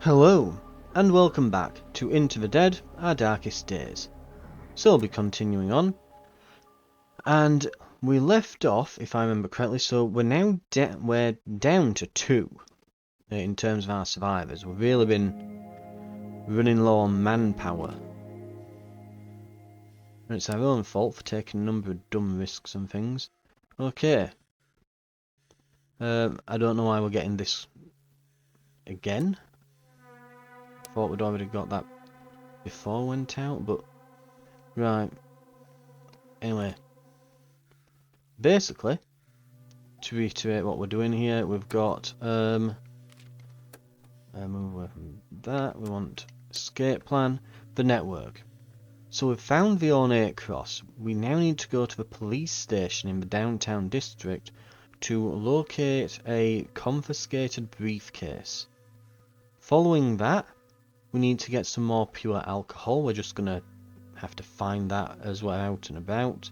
Hello, and welcome back to Into the Dead, Our Darkest Days. So we'll be continuing on, and we left off, if I remember correctly, so we're now we're down to 2 in terms of our survivors. We've really been running low on manpower. And it's our own fault for taking a number of dumb risks and things. Okay. I don't know why we're getting this again. Thought we'd already got that before we went out, but... Right. Anyway. Basically, to reiterate what we're doing here, we've got move away from that. We want escape plan, the network. So we've found the ornate cross. We now need to go to the police station in the downtown district to locate a confiscated briefcase. Following that, we need to get some more pure alcohol. We're just gonna have to find that as we're out and about.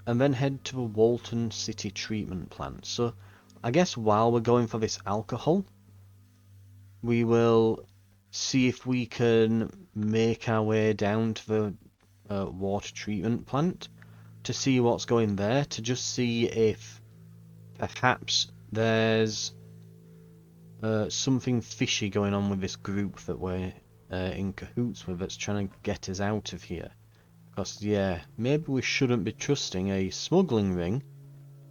And then head to the Walton City treatment plant. So I guess while we're going for this alcohol, we will see if we can make our way down to the water treatment plant to see what's going there, to just see if perhaps there's something fishy going on with this group that we're in cahoots with that's trying to get us out of here. Because, yeah, maybe we shouldn't be trusting a smuggling ring,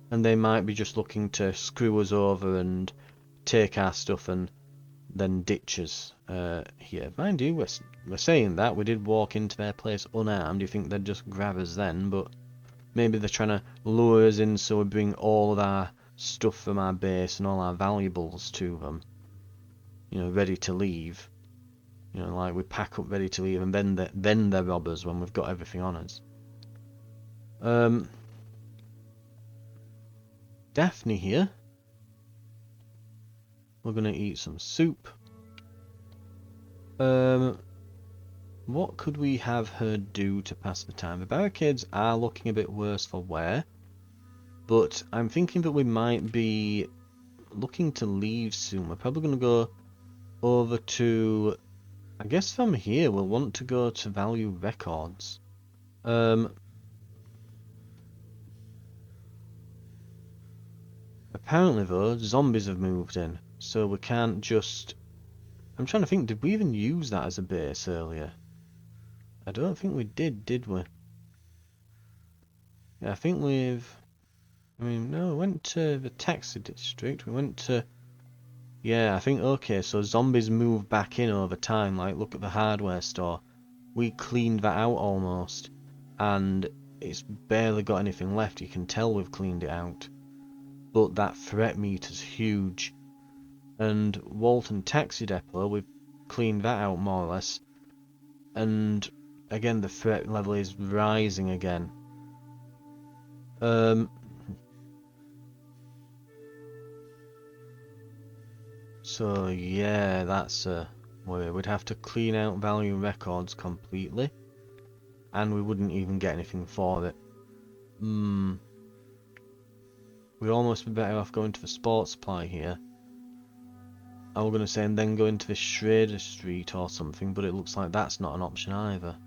and they might be just looking to screw us over and take our stuff and then ditch us here. Mind you, we're saying that. We did walk into their place unarmed. You think they'd just grab us then, but maybe they're trying to lure us in so we bring all of our stuff from our base and all our valuables to them. You know, ready to leave. You know, like we pack up ready to leave, and then they rob us when we've got everything on us. Daphne here. We're gonna eat some soup. What could we have her do to pass the time? The barricades are looking a bit worse for wear, but I'm thinking that we might be looking to leave soon. We're probably gonna go over to... I guess from here we'll want to go to Value Records. Apparently though, zombies have moved in, so we can't just... I'm trying to think, did we even use that as a base earlier? I don't think we did we? Yeah, I think we've... I mean, no, we went to the taxi district, we went to... Yeah, I think, okay, so zombies move back in over time, like, look at the hardware store. We cleaned that out almost, and it's barely got anything left. You can tell we've cleaned it out. But that threat meter's huge. And Walton Taxi Depot, we've cleaned that out more or less. And again, the threat level is rising again. So yeah, that's a worry. We'd have to clean out Value Records completely, and we wouldn't even get anything for it. We'd almost be better off going to the sports supply here. I was going to say, and then go into the Schrader Street or something, but it looks like that's not an option either.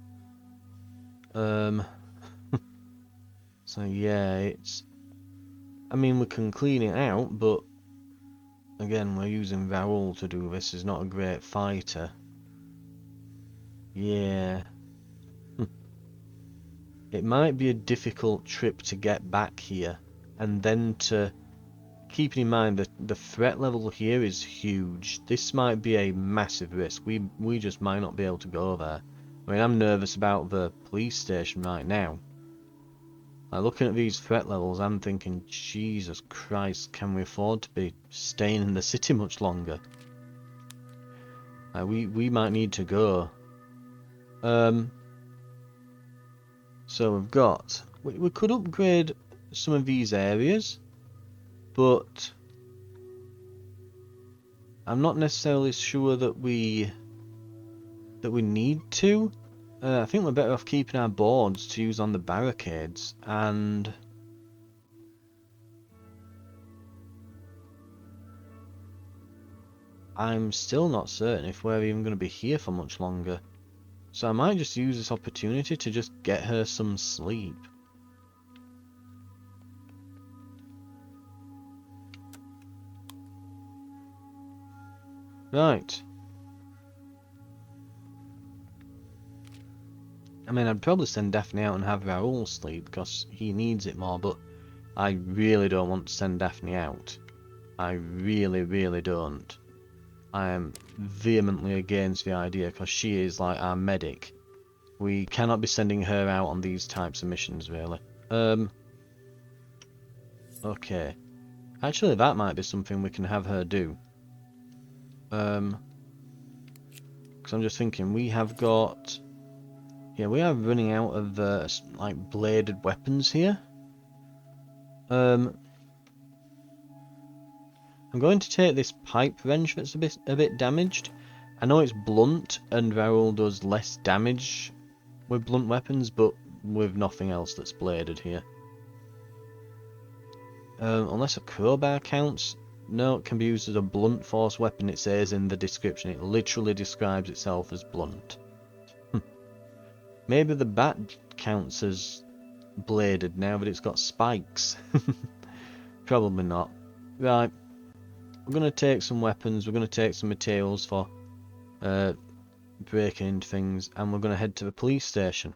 So yeah, it's... I mean, we can clean it out, but again, we're using Raoul to do this. He's not a great fighter. Yeah. It might be a difficult trip to get back here, and then to... Keeping in mind that the threat level here is huge. This might be a massive risk. We just might not be able to go there. I mean, I'm nervous about the police station right now. Like, looking at these threat levels, I'm thinking, Jesus Christ, can we afford to be staying in the city much longer? Like, we might need to go. So we've got... We could upgrade some of these areas, but I'm not necessarily sure that we need to. I think we're better off keeping our boards to use on the barricades, and I'm still not certain if we're even going to be here for much longer. So I might just use this opportunity to just get her some sleep. Right. I mean, I'd probably send Daphne out and have Raoul sleep because he needs it more, but I really don't want to send Daphne out. I really, really don't. I am vehemently against the idea because she is like our medic. We cannot be sending her out on these types of missions, really. Okay. Actually, that might be something we can have her do. Because I'm just thinking, we have got... Yeah, we are running out of, like, bladed weapons here. I'm going to take this pipe wrench that's a bit damaged. I know it's blunt, and Raoul does less damage with blunt weapons, but with nothing else that's bladed here. Unless a crowbar counts. No, it can be used as a blunt force weapon, it says in the description. It literally describes itself as blunt. Maybe the bat counts as bladed now that it's got spikes. Probably not. Right, we're going to take some weapons, we're going to take some materials for breaking into things, and we're going to head to the police station.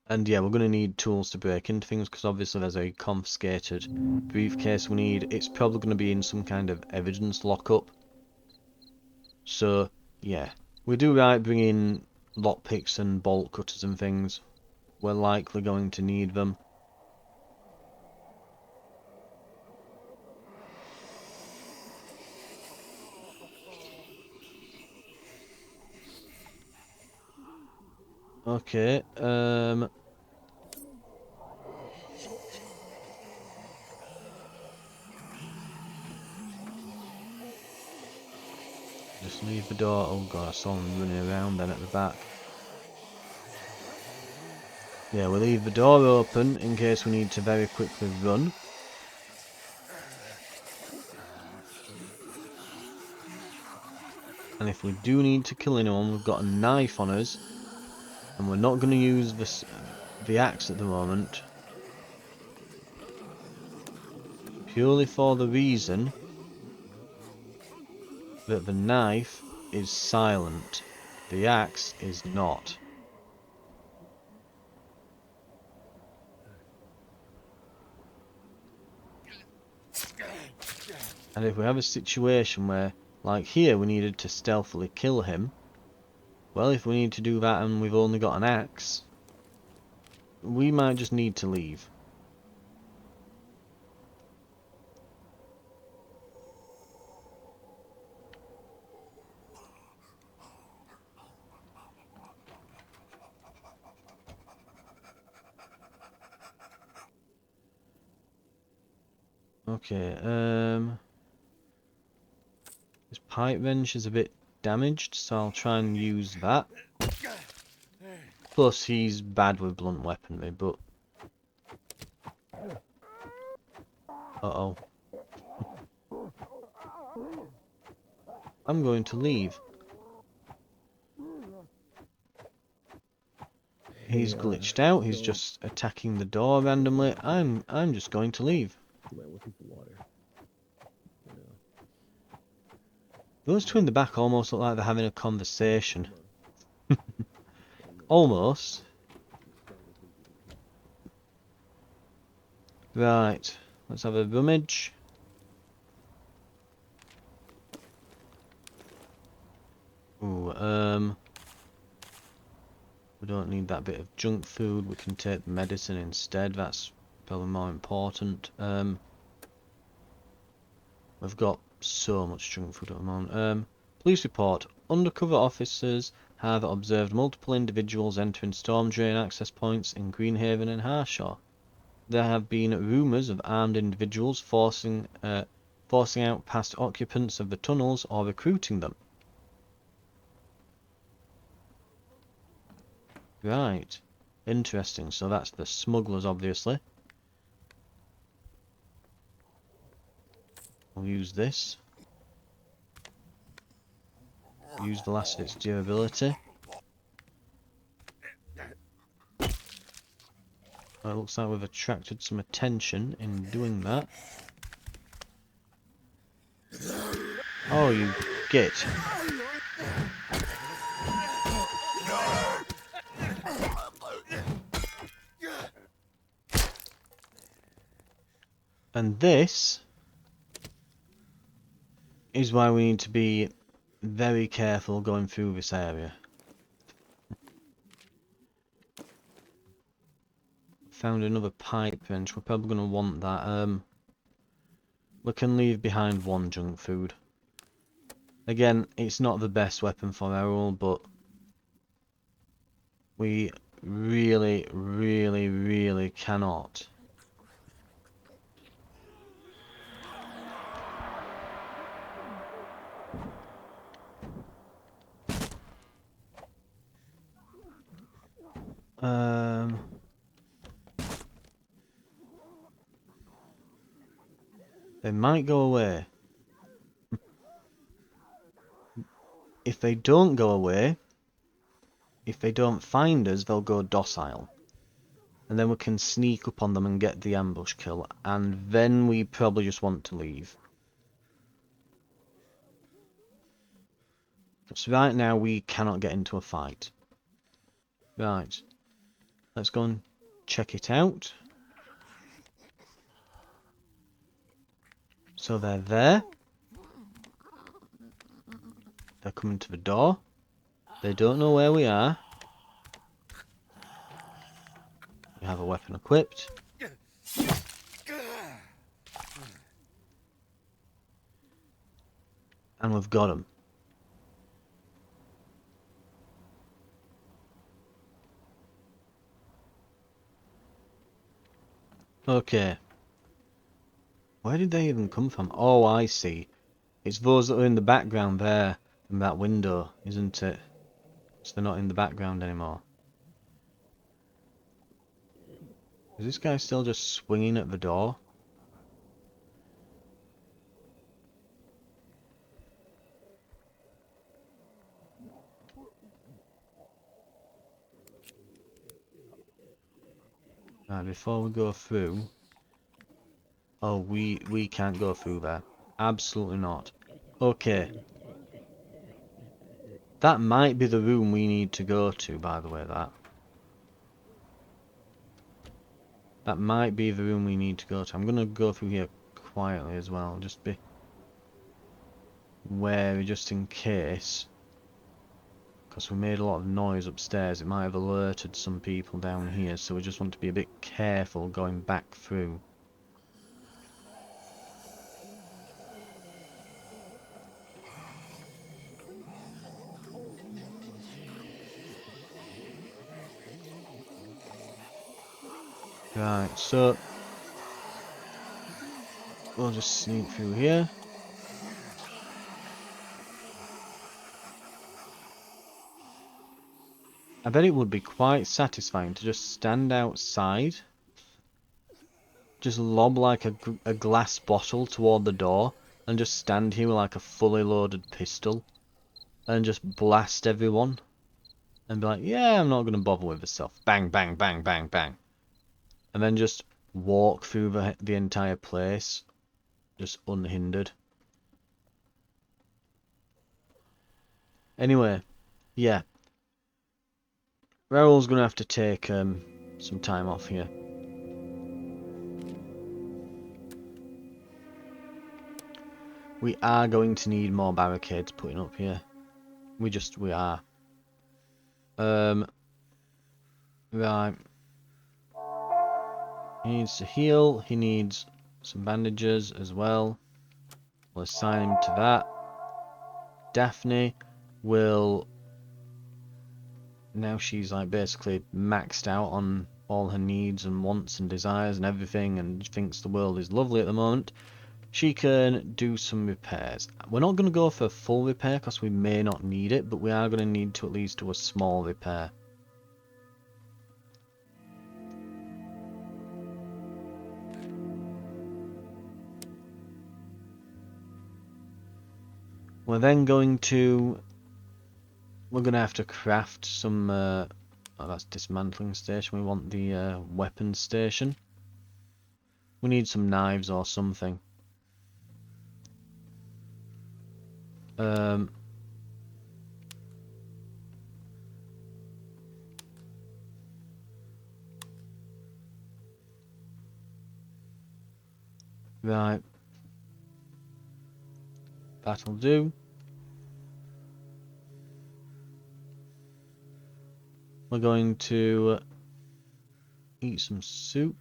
And yeah, we're going to need tools to break into things, because obviously there's a confiscated briefcase we need. It's probably going to be in some kind of evidence lockup. So, yeah. We do right bringing lockpicks and bolt cutters and things. We're likely going to need them. Okay, just leave the door. Oh god, I saw him running around then at the back. Yeah, we'll leave the door open in case we need to very quickly run. And if we do need to kill anyone, we've got a knife on us. And we're not going to use the axe at the moment. Purely for the reason that the knife is silent. The axe is not. And if we have a situation where, like here, we needed to stealthily kill him, well, if we need to do that and we've only got an axe, we might just need to leave. Okay, this pipe wrench is a bit damaged, so I'll try and use that. Plus, he's bad with blunt weaponry, but... Uh-oh. I'm going to leave. He's glitched out, he's just attacking the door randomly. I'm just going to leave. Those two in the back almost look like they're having a conversation. Almost. Right, let's have a rummage. Ooh, we don't need that bit of junk food, we can take medicine instead, that's probably more important. We've got so much junk food at the moment. Police report. Undercover officers have observed multiple individuals entering storm drain access points in Greenhaven and Harshaw. There have been rumours of armed individuals forcing out past occupants of the tunnels or recruiting them. Right. Interesting. So that's the smugglers, obviously. We'll use this. use the last of its durability. Well, it looks like we've attracted some attention in doing that. Oh, you git. And this is why we need to be very careful going through this area. Found another pipe wrench. We're probably going to want that. We can leave behind one junk food. Again, it's not the best weapon for Errol, but we really, really, really cannot. They might go away. If they don't go away, if they don't find us, they'll go docile. And then we can sneak up on them and get the ambush kill. And then we probably just want to leave. So right now we cannot get into a fight. Right. Let's go and check it out. So they're there. They're coming to the door. They don't know where we are. We have a weapon equipped. And we've got them. Okay. Where did they even come from? Oh, I see. It's those that are in the background there in that window, isn't it? So they're not in the background anymore. Is this guy still just swinging at the door? Right, before we go through... Oh, we can't go through there. Absolutely not. Okay. That might be the room we need to go to, by the way, that. That might be the room we need to go to. I'm going to go through here quietly as well. Just be wary just in case. Because we made a lot of noise upstairs. It might have alerted some people down here. So we just want to be a bit careful going back through. Right, so we'll just sneak through here. I bet it would be quite satisfying to just stand outside, just lob like a glass bottle toward the door, and just stand here with like a fully loaded pistol, and just blast everyone, and be like, yeah, I'm not going to bother with this stuff. Bang, bang, bang, bang, bang. And then just walk through the entire place, just unhindered. Anyway, yeah. Raoul's going to have to take some time off here. We are going to need more barricades putting up here. We are. Right. He needs to heal. He needs some bandages as well. We'll assign him to that. Daphne will... Now she's like basically maxed out on all her needs and wants and desires and everything and thinks the world is lovely at the moment. She can do some repairs. We're not going to go for a full repair because we may not need it, but we are going to need to at least do a small repair. We're then going to we're gonna have to craft some. Oh, that's dismantling station. We want the weapons station. We need some knives or something. Right. That'll do. We're going to eat some soup.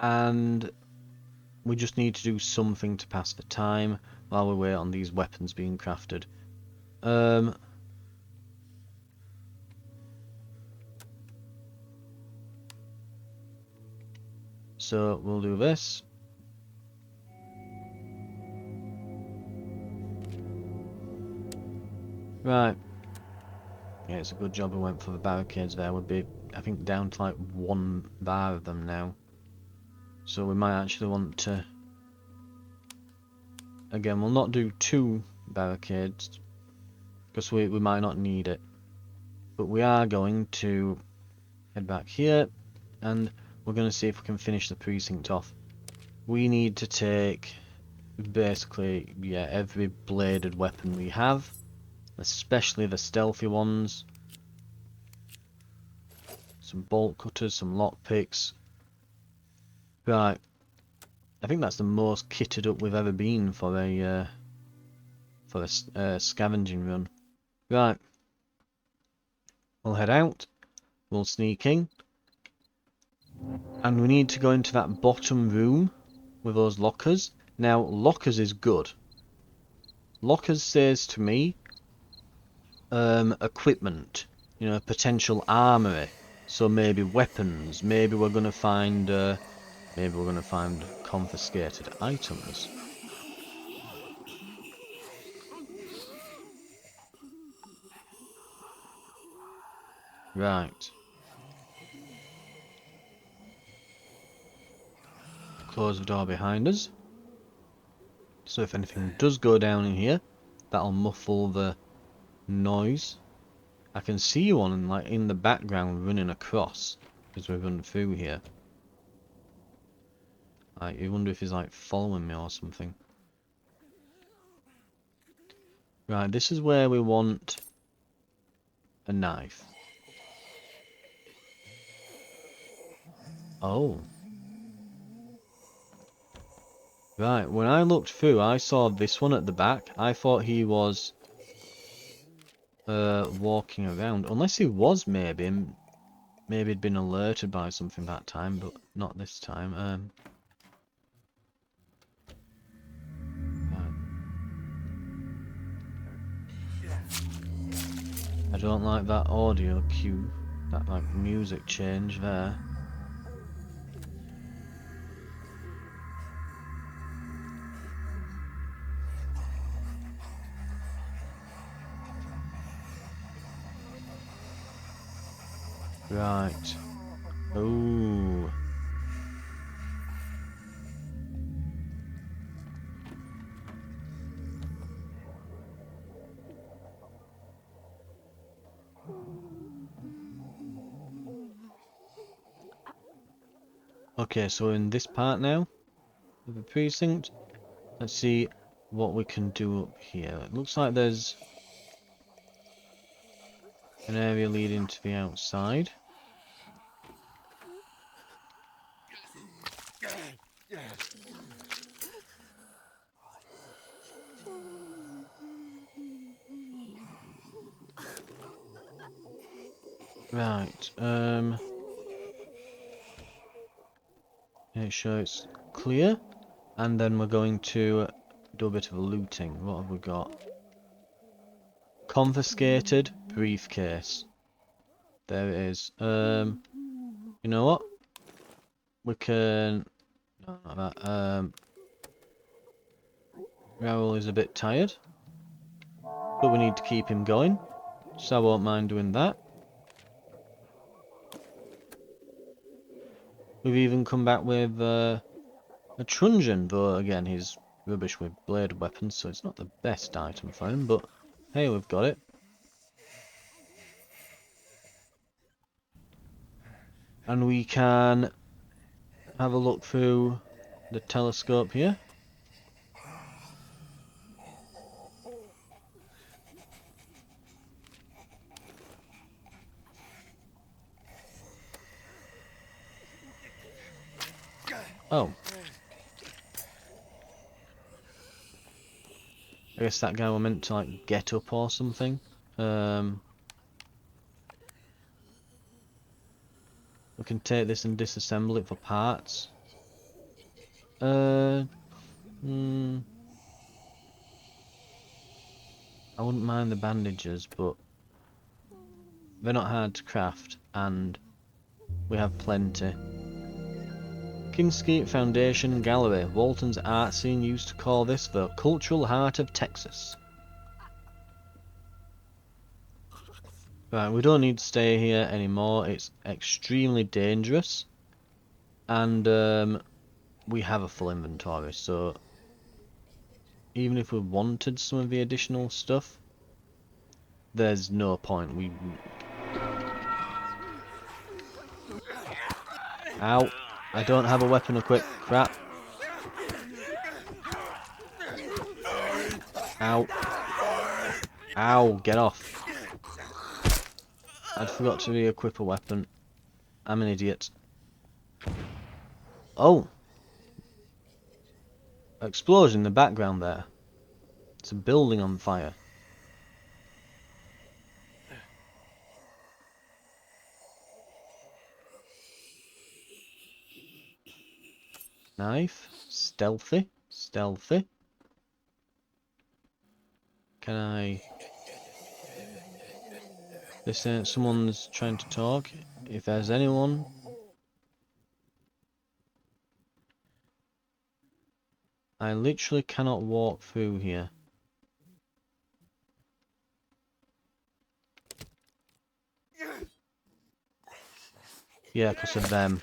And we just need to do something to pass the time while we wait on these weapons being crafted. So we'll do this. Right. Yeah, it's a good job we went for the barricades there. We'd be, I think, down to like 1 bar of them now. So we might actually want to... Again, we'll not do 2 barricades, because we might not need it. But we are going to head back here, and we're going to see if we can finish the precinct off. We need to take, basically, yeah, every bladed weapon we have. Especially the stealthy ones. Some bolt cutters, some lockpicks. Right. I think that's the most kitted up we've ever been for a scavenging run. Right. We'll head out. We'll sneak in. And we need to go into that bottom room with those lockers. Now, lockers is good. Lockers says to me, equipment, you know, potential armory. So maybe weapons. Maybe we're gonna find confiscated items. Right. Close the door behind us. So if anything does go down in here, that'll muffle the noise. I can see one like in the background running across as we run through here. You wonder if he's like following me or something. Right, this is where we want a knife. Oh. Right, when I looked through, I saw this one at the back. I thought he was walking around. Unless he was, maybe he'd been alerted by something that time, but not this time. Right. I don't like that audio cue, that like music change there. Right. Ooh. Okay, so in this part now of the precinct, let's see what we can do up here. It looks like there's an area leading to the outside. Right, make sure it's clear, and then we're going to do a bit of looting. What have we got? Confiscated briefcase. There it is. You know what? We can... No, not that. Raoul is a bit tired, but we need to keep him going, so I won't mind doing that. We've even come back with A truncheon, though again he's rubbish with blade weapons, so it's not the best item for him, but hey, we've got it. And we can have a look through the telescope here. Oh. I guess that guy were meant to like get up or something. We can take this and disassemble it for parts. I wouldn't mind the bandages, but they're not hard to craft, and we have plenty. Kinski Foundation Gallery. Walton's art scene used to call this the cultural heart of Texas. Right, we don't need to stay here anymore. It's extremely dangerous. And we have a full inventory, so even if we wanted some of the additional stuff, there's no point. Ow! I don't have a weapon equipped. Crap. Ow. Ow, get off. I'd forgot to re-equip a weapon. I'm an idiot. Oh! Explosion in the background there. It's a building on fire. Knife. Stealthy. Stealthy. Can I... Listen, someone's trying to talk. If there's anyone... I literally cannot walk through here. Yeah, because of them.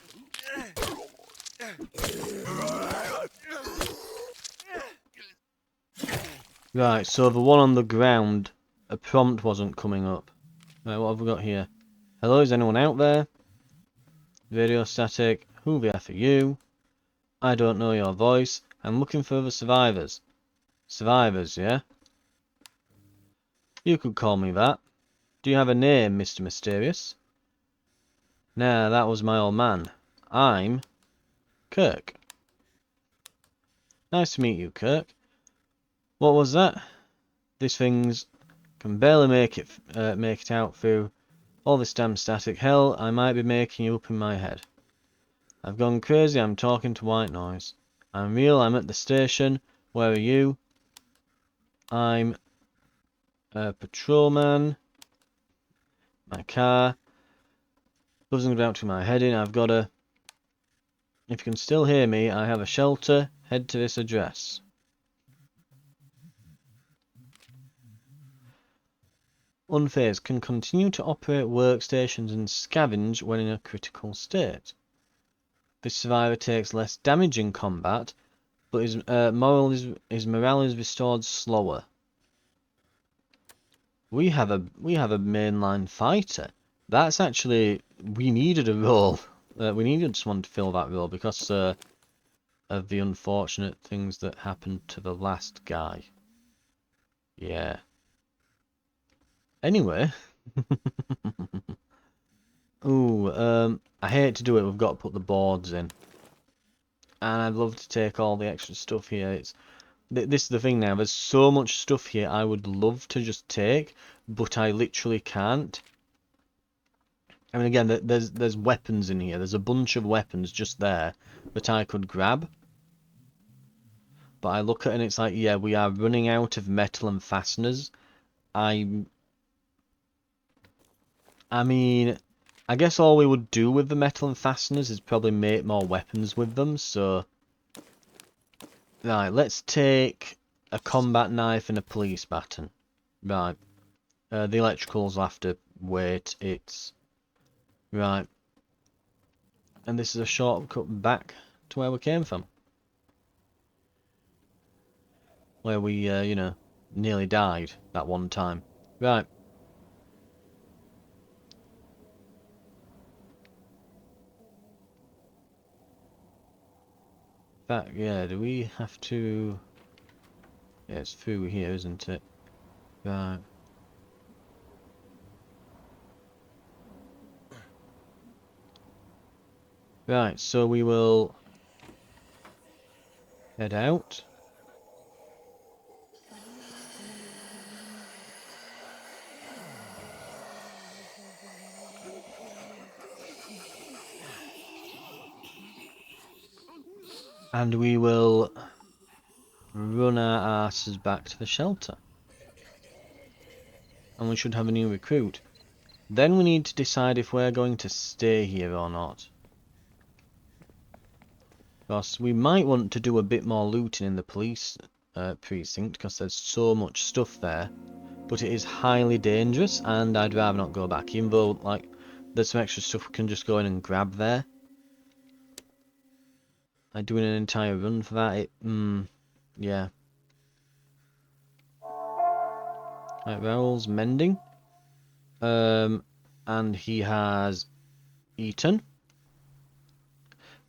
Right, so the one on the ground, a prompt wasn't coming up. Right, what have we got here? Hello, is anyone out there? Radio static. Who the F are you? I don't know your voice. I'm looking for the survivors. Survivors, yeah? You could call me that. Do you have a name, Mr. Mysterious? Nah, that was my old man. I'm Kirk. Nice to meet you, Kirk. What was that? This thing's can barely make it out through all this damn static. Hell, I might be making you up in my head. I've gone crazy. I'm talking to white noise. I'm real. I'm at the station. Where are you? I'm a patrolman. My car doesn't go out to my head in. I've got a... If you can still hear me, I have a shelter. Head to this address. Unfazed can continue to operate workstations and scavenge when in a critical state. This survivor takes less damage in combat, but his morale is restored slower. We have a mainline fighter. That's actually, we needed a role. We needed someone to fill that role because of the unfortunate things that happened to the last guy. Yeah. Anyway. Ooh, I hate to do it. We've got to put the boards in. And I'd love to take all the extra stuff here. This is the thing now. There's so much stuff here I would love to just take, but I literally can't. I mean, again, there's weapons in here. There's a bunch of weapons just there that I could grab. But I look at it and it's like, yeah, we are running out of metal and fasteners. I mean, I guess all we would do with the metal and fasteners is probably make more weapons with them, so... Right, let's take a combat knife and a police baton. Right. The electricals will have to wait. It's... Right. And this is a shortcut back to where we came from. where we, you know, nearly died that one time. Right. That, yeah, do we have to... Yeah, it's through here, isn't it? Right. Right, so we will head out. And we will run our asses back to the shelter. And we should have a new recruit. Then we need to decide if we're going to stay here or not. Because we might want to do a bit more looting in the police precinct, because there's so much stuff there. But it is highly dangerous, and I'd rather not go back, even though, like, there's some extra stuff we can just go in and grab there. Like, doing an entire run for that, yeah. Right, Raoul's mending. And he has eaten.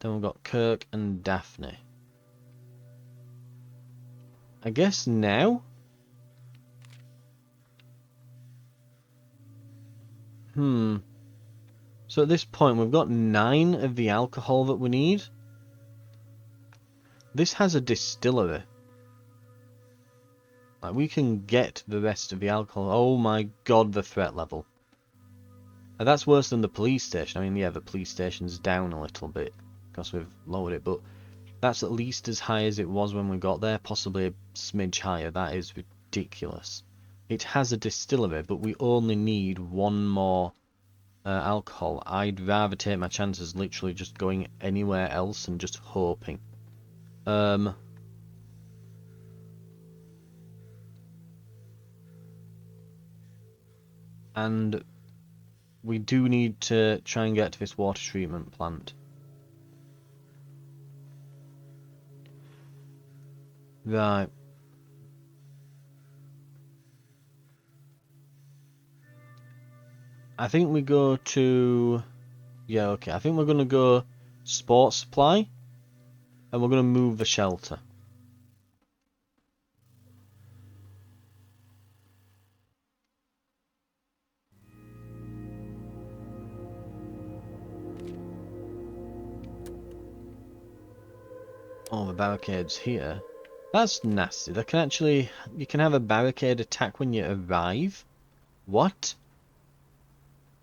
Then we've got Kirk and Daphne. I guess now? So at this point, we've got 9 of the alcohol that we need. This has a distillery. Like, we can get the rest of the alcohol. Oh my god, the threat level. Now, that's worse than the police station. I mean, yeah, the police station's down a little bit because we've lowered it, but that's at least as high as it was when we got there, possibly a smidge higher. That is ridiculous. It has a distillery, but we only need 1 more alcohol. I'd rather take my chances literally just going anywhere else and just hoping. And we do need to try and get to this water treatment plant. Right. I think we go to... Yeah, okay. I think we're going to go sports supply. And we're going to move the shelter. Oh, the barricade's here. That's nasty. They can actually... You can have a barricade attack when you arrive? What?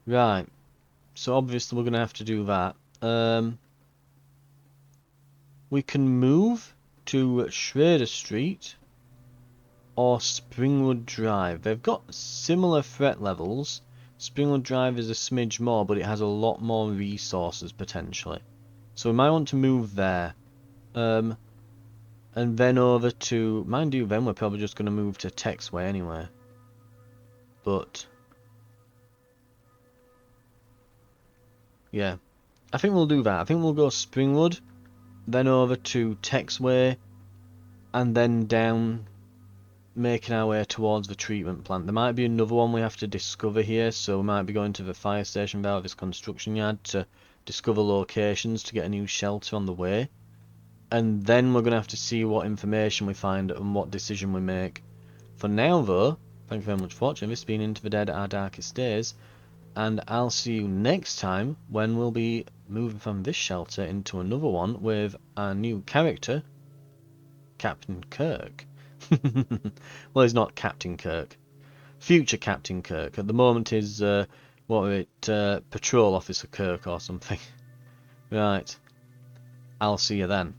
Right. So obviously we're going to have to do that. We can move to Schrader Street or Springwood Drive. They've got similar threat levels. Springwood Drive is a smidge more, but it has a lot more resources potentially. So we might want to move there. And then over to... Mind you, then we're probably just going to move to Texway anyway. But... yeah. I think we'll do that. I think we'll go Springwood, then over to Texway, and then down, making our way towards the treatment plant. There might be another one we have to discover here, so we might be going to the fire station via this construction yard to discover locations to get a new shelter on the way. And then we're going to have to see what information we find and what decision we make. For now though, thank you very much for watching. This has been Into the Dead, Our Darkest Days. And I'll see you next time when we'll be moving from this shelter into another one with our new character, Captain Kirk. Well, he's not Captain Kirk. Future Captain Kirk. At the moment he's, Patrol Officer Kirk or something. Right. I'll see you then.